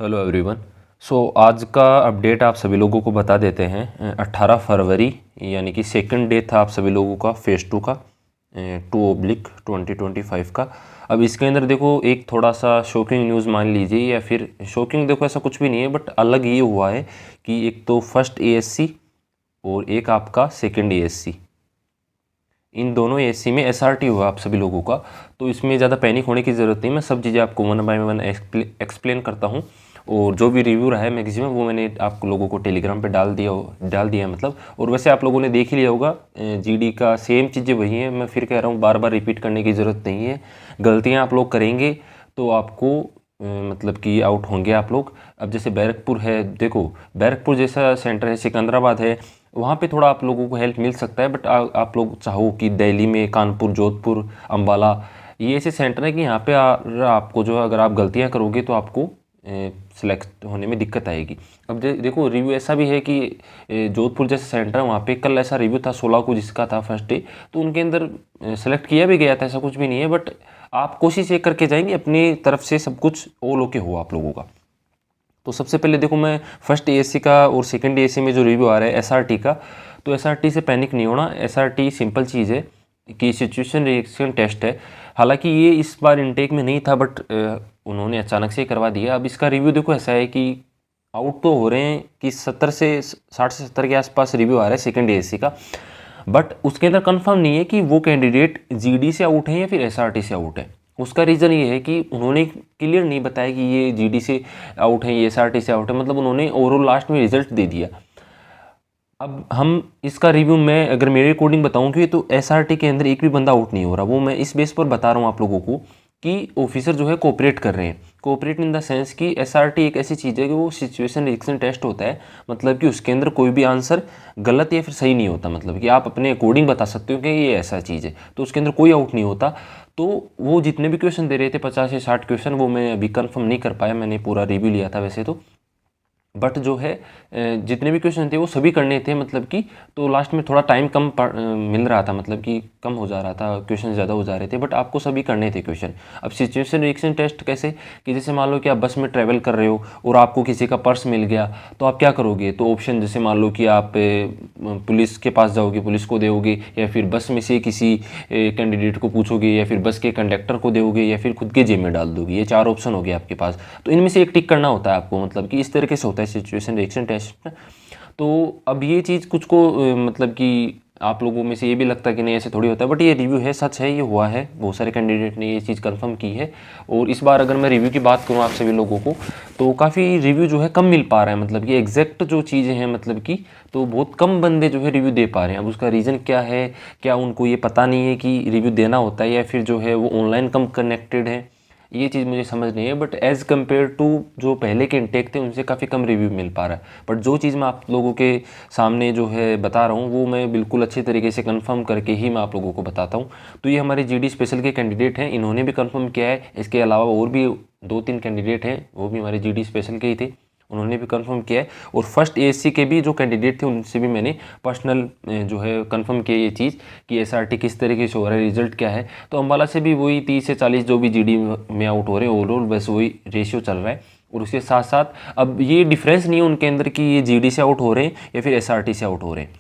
Hello everyone. आज का update आप सभी लोगों को बता देते हैं। 18 फरवरी यानी कि सेकंड डे था आप सभी लोगों का फेज़ 2 का 2/2025 का। अब इसके अंदर देखो एक थोड़ा सा शॉकिंग न्यूज़ मान लीजिए, या फिर शॉकिंग देखो ऐसा कुछ भी नहीं है, बट अलग ये हुआ है कि एक तो फर्स्ट एएससी और एक आपका सेकंड एएससी, इन दोनों एएससी में एसआरटी हुआ आप सभी लोगों का। तो इसमें ज़्यादा पैनिक होने की ज़रूरत नहीं, मैं सब चीज़ें आपको वन बाय वन एक्सप्लेन करता हूँ। और जो भी रिव्यू रहा है मैक्सिमम वो मैंने आप लोगों को टेलीग्राम पे डाल दिया है मतलब। और वैसे आप लोगों ने देख ही लिया होगा, जीडी का सेम चीज़ें वही हैं। मैं फिर कह रहा हूँ, बार बार रिपीट करने की ज़रूरत नहीं है। गलतियाँ आप लोग करेंगे तो आपको मतलब कि आउट होंगे आप लोग। अब जैसे बैरकपुर है, देखो बैरकपुर जैसा सेंटर है, सिकंदराबाद है, वहाँ पे थोड़ा आप लोगों को हेल्प मिल सकता है। बट आप लोग चाहो कि दिल्ली में कानपुर, जोधपुर, अम्बाला, ये ऐसे सेंटर है कि यहाँ पे आपको जो अगर आप गलतियाँ करोगे तो आपको सिलेक्ट होने में दिक्कत आएगी। अब देखो रिव्यू ऐसा भी है कि जोधपुर जैसे सेंटर है, वहाँ पे कल ऐसा रिव्यू था 16 को जिसका था फर्स्ट डे, तो उनके अंदर सेलेक्ट किया भी गया था, ऐसा कुछ भी नहीं है। बट आप कोशिश ये करके जाएंगे अपनी तरफ से सब कुछ ऑल ओके हो आप लोगों का। तो सबसे पहले देखो, मैं फर्स्ट एएससी का और सेकंड एएससी में जो रिव्यू आ रहा है एसआरटी का, तो एसआरटी से पैनिक नहीं होना। एसआरटी सिंपल चीज़ है कि सिचुएशन रिएक्शन टेस्ट है। हालांकि ये इस बार इनटेक में नहीं था, बट उन्होंने अचानक से करवा दिया। अब इसका रिव्यू देखो ऐसा है कि आउट तो हो रहे हैं कि 60 से 70 के आसपास रिव्यू आ रहा है सेकंड एएससी का, बट उसके अंदर कंफर्म नहीं है कि वो कैंडिडेट जीडी से आउट है या फिर एसआरटी से आउट है। उसका रीज़न ये है कि उन्होंने क्लियर नहीं बताया कि ये जीडी से आउट है, ये एसआरटी से आउट है, मतलब उन्होंने ओवरऑल लास्ट में रिजल्ट दे दिया। अब हम इसका रिव्यू, मैं अगर मेरे अकॉर्डिंग बताऊं कि तो एसआरटी के अंदर एक भी बंदा आउट नहीं हो रहा। वो मैं इस बेस पर बता रहा हूँ आप लोगों को कि ऑफिसर जो है कोऑपरेट कर रहे हैं। कोऑपरेट इन द सेंस कि एसआरटी एक ऐसी चीज़ है कि वो सिचुएशन रिएक्शन टेस्ट होता है, मतलब कि उसके अंदर कोई भी आंसर गलत या फिर सही नहीं होता। मतलब कि आप अपने अकॉर्डिंग बता सकते हो कि ये ऐसा चीज़ है, तो उसके अंदर कोई आउट नहीं होता। तो वो जितने भी क्वेश्चन दे रहे थे 50 से 60 क्वेश्चन, वो मैं अभी कंफर्म नहीं कर पाया, मैंने पूरा रिव्यू लिया था वैसे तो। बट जो है जितने भी क्वेश्चन थे वो सभी करने थे, मतलब कि तो लास्ट में थोड़ा टाइम कम मिल रहा था, मतलब कि कम हो जा रहा था, क्वेश्चन ज़्यादा हो जा रहे थे, बट आपको सभी करने थे क्वेश्चन। अब सिचुएशन रिएक्शन टेस्ट कैसे, कि जैसे मान लो कि आप बस में ट्रैवल कर रहे हो और आपको किसी का पर्स मिल गया, तो आप क्या करोगे। तो ऑप्शन जैसे मान लो कि आप पुलिस के पास जाओगे, पुलिस को दोगे, या फिर बस में से किसी कैंडिडेट को पूछोगे, या फिर बस के कंडक्टर को दोगे, या फिर खुद के जेब में डाल दोगे। ये 4 ऑप्शन हो गए आपके पास, तो इनमें से एक टिक करना होता है आपको, मतलब कि इस तरीके से होता है सिचुएशन रिएक्शन टेस्ट। तो अब ये चीज़ कुछ को मतलब कि आप लोगों में से ये भी लगता है कि नहीं ऐसे थोड़ी होता है, बट ये रिव्यू है, सच है, ये हुआ है, बहुत सारे कैंडिडेट ने ये चीज़ कंफर्म की है। और इस बार अगर मैं रिव्यू की बात करूँ आप सभी लोगों को, तो काफ़ी रिव्यू जो है कम मिल पा रहा है, मतलब कि एग्जैक्ट जो चीज़ें हैं, मतलब कि तो बहुत कम बंदे जो है रिव्यू दे पा रहे हैं। अब उसका रीज़न क्या है, क्या उनको ये पता नहीं है कि रिव्यू देना होता है, या फिर जो है वो ऑनलाइन कम कनेक्टेड है, ये चीज़ मुझे समझ नहीं है। बट एज़ कम्पेयर टू जो पहले के इंटेक थे उनसे काफ़ी कम रिव्यू मिल पा रहा है। बट जो चीज़ मैं आप लोगों के सामने जो है बता रहा हूँ वो मैं बिल्कुल अच्छे तरीके से कंफर्म करके ही मैं आप लोगों को बताता हूँ। तो ये हमारे जीडी स्पेशल के कैंडिडेट हैं, इन्होंने भी कंफर्म किया है। इसके अलावा और भी 2-3 कैंडिडेट हैं, वो भी हमारे जीडी स्पेशल के ही थे, उन्होंने भी कंफर्म किया है। और फर्स्ट एएससी के भी जो कैंडिडेट थे उनसे भी मैंने पर्सनल जो है कंफर्म किया ये चीज़ कि एसआरटी किस तरीके से हो रहा है, रिजल्ट क्या है। तो अम्बाला से भी वही 30 से 40 जो भी जीडी में आउट हो रहे हैं ओवरऑल, बस वही रेशियो चल रहा है। और उसके साथ साथ अब ये डिफरेंस नहीं है उनके अंदर कि ये जीडी से आउट हो रहे हैं या फिर एसआरटी से आउट हो रहे हैं।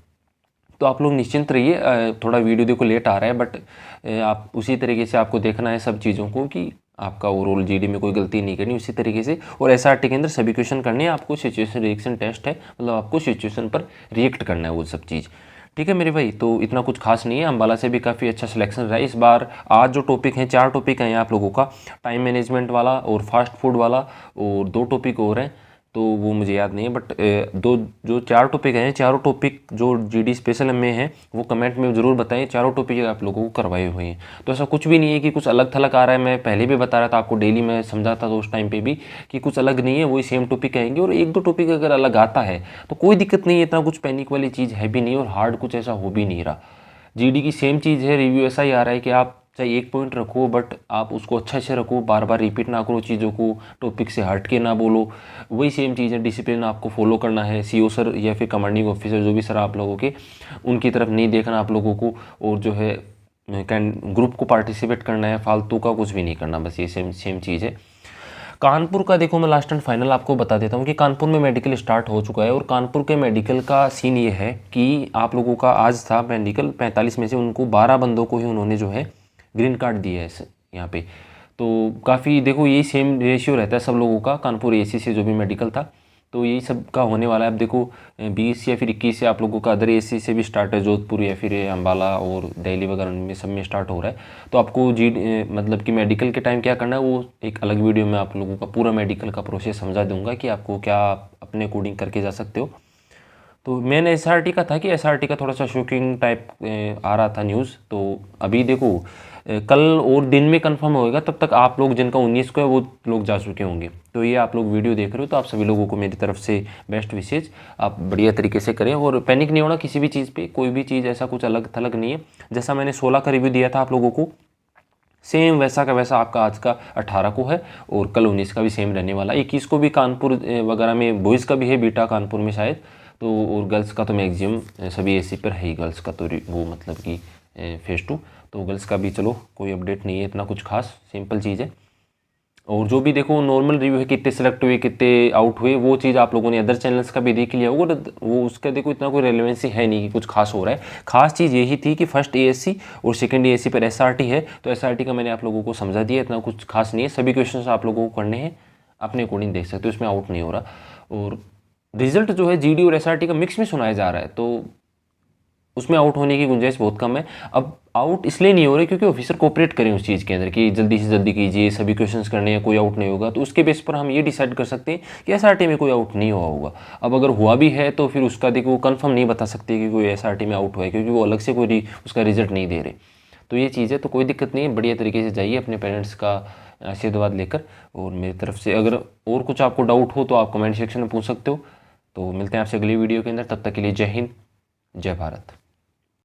तो आप लोग निश्चिंत रहिए, थोड़ा वीडियो देखो लेट आ रहा है, बट आप उसी तरीके से आपको देखना है सब चीज़ों को कि आपका ओवरऑल जीडी में कोई गलती नहीं करनी, उसी तरीके से। और एसआरटी के अंदर सभी क्वेश्चन करने हैं आपको, सिचुएशन रिएक्शन टेस्ट है, मतलब आपको सिचुएशन पर रिएक्ट करना है वो सब चीज़। ठीक है मेरे भाई, तो इतना कुछ खास नहीं है। अम्बाला से भी काफ़ी अच्छा सिलेक्शन रहा है इस बार। आज जो टॉपिक हैं, 4 टॉपिक हैं आप लोगों का, टाइम मैनेजमेंट वाला और फास्ट फूड वाला, और 2 टॉपिक और हैं, तो वो मुझे याद नहीं है। बट जो 4 टॉपिक हैं, चारों टॉपिक जो जीडी स्पेशल में हैं वो कमेंट में ज़रूर बताएं। चारों टॉपिक आप लोगों को करवाए हुए हैं, तो ऐसा कुछ भी नहीं है कि कुछ अलग थलग आ रहा है। मैं पहले भी बता रहा था आपको, डेली मैं समझाता था उस टाइम पे भी कि कुछ अलग नहीं है, वही सेम टॉपिक आएंगे। और 1-2 टॉपिक अगर अलग आता है तो कोई दिक्कत नहीं है, इतना कुछ पैनिक वाली चीज़ है भी नहीं, और हार्ड कुछ ऐसा हो भी नहीं रहा। जीडी की सेम चीज़ है, रिव्यू ऐसा ही आ रहा है कि आप चाहे एक पॉइंट रखो, बट आप उसको अच्छे से रखो, बार बार रिपीट ना करो चीज़ों को, टॉपिक से हट के ना बोलो। वही सेम चीज़ है, डिसिप्लिन आपको फॉलो करना है। सीओ सर या फिर कमांडिंग ऑफिसर जो भी सर आप लोगों के, उनकी तरफ नहीं देखना आप लोगों को, और जो है ग्रुप को पार्टिसिपेट करना है, फालतू का कुछ भी नहीं करना, बस ये सेम चीज़ है। कानपुर का देखो मैं लास्ट एंड फाइनल आपको बता देता हूँ कि कानपुर में मेडिकल स्टार्ट हो चुका है। और कानपुर के मेडिकल का सीन ये है कि आप लोगों का आज था मेडिकल, 45 में से उनको 12 बंदों को ही उन्होंने जो है ग्रीन कार्ड दिया है यहाँ पे। तो काफ़ी देखो यही सेम रेशियो रहता है सब लोगों का कानपुर एसी से जो भी मेडिकल था, तो यही सब का होने वाला है। अब देखो 20 या फिर 21 से आप लोगों का अदर एसी से भी स्टार्ट है, जोधपुर या फिर अम्बाला और दिल्ली वगैरह में सब में स्टार्ट हो रहा है। तो आपको मतलब कि मेडिकल के टाइम क्या करना है वो एक अलग वीडियो में आप लोगों का पूरा मेडिकल का प्रोसेस समझा दूंगा कि आपको क्या अपने अकॉर्डिंग करके जा सकते हो। तो मेन एसआरटी का था कि एसआरटी का थोड़ा सा शॉकिंग टाइप आ रहा था न्यूज़। तो अभी देखो कल और दिन में कंफर्म होएगा, तब तक आप लोग जिनका 19 को है वो लोग जा चुके होंगे। तो ये आप लोग वीडियो देख रहे हो तो आप सभी लोगों को मेरी तरफ से बेस्ट विशेज, आप बढ़िया तरीके से करें और पैनिक नहीं होना किसी भी चीज़ पे। कोई भी चीज़ ऐसा कुछ अलग थलग नहीं है। जैसा मैंने 16 का रिव्यू दिया था आप लोगों को, सेम वैसा का वैसा आपका आज का 18 को है और कल 19 का भी सेम रहने वाला। 21 को भी कानपुर वगैरह में बॉयज़ का भी है, बीटा कानपुर में शायद। तो और गर्ल्स का तो मैक्सिमम सभी एसी पर है ही, गर्ल्स का तो वो मतलब कि फेज़ 2। तो गर्ल्स का भी चलो कोई अपडेट नहीं है इतना कुछ खास, सिंपल चीज़ है। और जो भी देखो नॉर्मल रिव्यू है कितने सेलेक्ट हुए कितने आउट हुए, वो चीज़ आप लोगों ने अदर चैनल्स का भी देख लिया होगा। वो उसका देखो इतना कोई रेलेवेंसी है नहीं कि कुछ खास हो रहा है। खास चीज़ यही थी कि फर्स्ट एएससी और सेकंड एएससी पर एसआरटी है, तो एसआरटी का मैंने आप लोगों को समझा दिया, इतना कुछ खास नहीं है। सभी क्वेश्चंस आप लोगों को करने हैं, अपने अकॉर्डिंग देख सकते हो, इसमें आउट नहीं हो रहा। और रिजल्ट जो है जीडी और एसआरटी का मिक्स में सुनाया जा रहा है, तो उसमें आउट होने की गुंजाइश बहुत कम है। अब आउट इसलिए नहीं हो रहे क्योंकि ऑफिसर कोऑपरेट करें उस चीज़ के अंदर कि जल्दी से जल्दी कीजिए, सभी क्वेश्चंस करने हैं, कोई आउट नहीं होगा। तो उसके बेस पर हम ये डिसाइड कर सकते हैं कि एसआरटी में कोई आउट नहीं हुआ होगा। अब अगर हुआ भी है तो फिर उसका देखो कंफर्म नहीं बता सकते कि कोई एसआरटी में आउट हुआ है, क्योंकि वो अलग से कोई उसका रिजल्ट नहीं दे रहे। तो ये चीज़ है, तो कोई दिक्कत नहीं है, बढ़िया तरीके से जाइए अपने पेरेंट्स का आशीर्वाद लेकर। और मेरी तरफ से अगर और कुछ आपको डाउट हो तो आप कमेंट सेक्शन में पूछ सकते हो। तो मिलते हैं आपसे अगली वीडियो के अंदर, तब तक के लिए जय हिंद, जय भारत।